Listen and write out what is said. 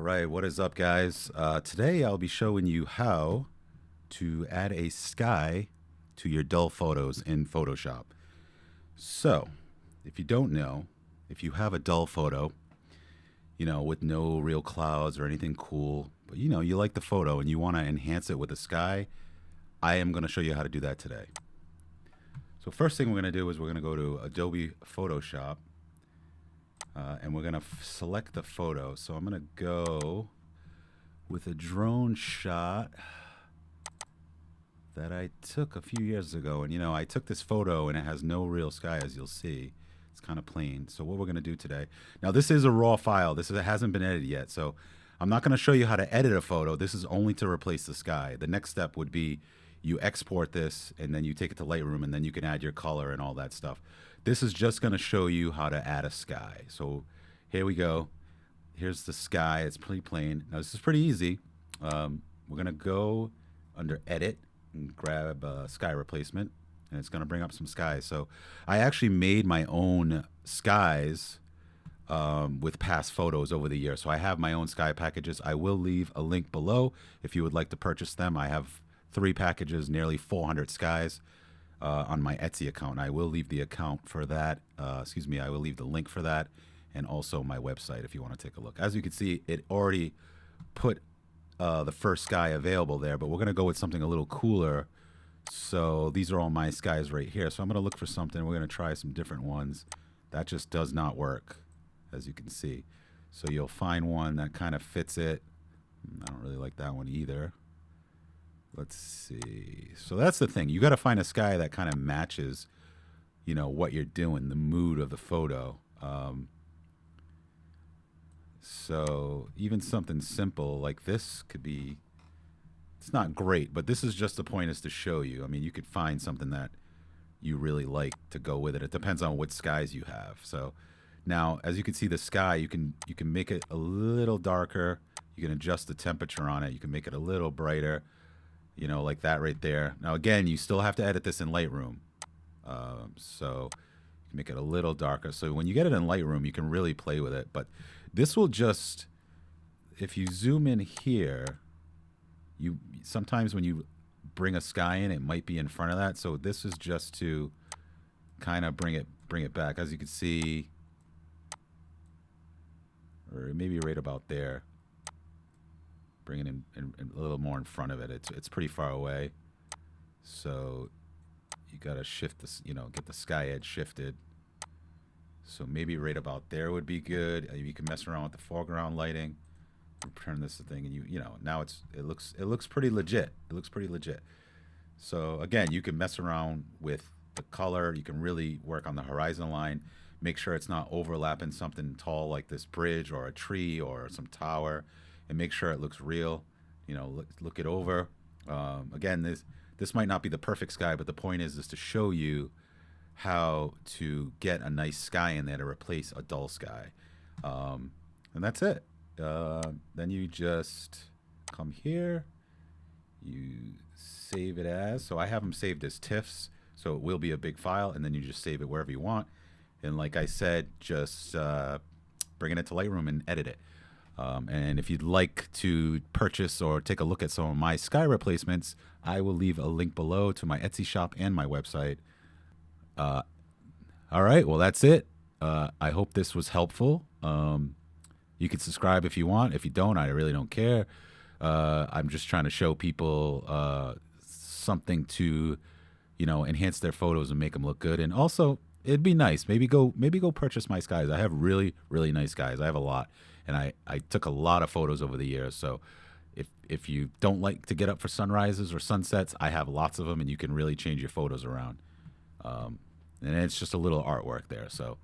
right, what is up, guys? Today I'll be showing you how to add a sky to your dull photos in Photoshop. So, if you don't know, if you have a dull photo, with no real clouds or anything cool, but you like the photo and you want to enhance it with a sky, I am going to show you how to do that today. So, first thing we're going to do is we're going to go to Adobe Photoshop. And we're going to select the photo. So I'm going to go with a drone shot that I took a few years ago. And, I took this photo and it has no real sky, as you'll see. It's kind of plain. So what we're going to do today. Now, this is a raw file. It hasn't been edited yet. So I'm not going to show you how to edit a photo. This is only to replace the sky. The next step would be you export this and then you take it to Lightroom and then you can add your color and all that stuff. This is just going to show you how to add a sky. So here we go. Here's the sky. It's pretty plain. Now this is pretty easy. We're going to go under Edit and grab Sky Replacement, and it's going to bring up some skies. So I actually made my own skies with past photos over the years. So I have my own sky packages. I will leave a link below if you would like to purchase them. I have 3 packages, nearly 400 skies. On my Etsy account. I will leave the account for that. I will leave the link for that, and also my website if you want to take a look. As you can see, it already put the first sky available there, but we're going to go with something a little cooler. So these are all my skies right here. So I'm going to look for something. We're going to try some different ones. That just does not work, as you can see. So you'll find one that kind of fits it. I don't really like that one either. Let's see. So that's the thing. You got to find a sky that kind of matches, what you're doing, the mood of the photo. So even something simple like this could be, it's not great, but this is just the point is to show you. I mean, you could find something that you really like to go with it. It depends on what skies you have. So now, as you can see, the sky, you can make it a little darker. You can adjust the temperature on it. You can make it a little brighter. Like that right there. Now, again, you still have to edit this in Lightroom. So you can make it a little darker. So when you get it in Lightroom, you can really play with it. But this will just, if you zoom in here, sometimes when you bring a sky in, it might be in front of that. So this is just to kind of bring it back. As you can see, or maybe right about there. Bring it in a little more in front of it. It's pretty far away, so you gotta shift this. Get the sky edge shifted. So maybe right about there would be good. You can mess around with the foreground lighting. Turn this thing, and now it looks pretty legit. It looks pretty legit. So again, you can mess around with the color. You can really work on the horizon line. Make sure it's not overlapping something tall like this bridge or a tree or some tower. And make sure it looks real. Look it over. Again, this might not be the perfect sky, but the point is to show you how to get a nice sky in there to replace a dull sky. And that's it. Then you just come here. You save it as. So I have them saved as TIFFs, so it will be a big file, and then you just save it wherever you want. And like I said, just bring it to Lightroom and edit it. And if you'd like to purchase or take a look at some of my sky replacements, I will leave a link below to my Etsy shop and my website. All right, well, that's it. I hope this was helpful. You can subscribe if you want. If you don't, I really don't care. I'm just trying to show people something to, enhance their photos and make them look good. And also, it'd be nice. Maybe go purchase my skies. I have really, really nice skies. I have a lot. And I took a lot of photos over the years. So if you don't like to get up for sunrises or sunsets, I have lots of them, and you can really change your photos around. And it's just a little artwork there. So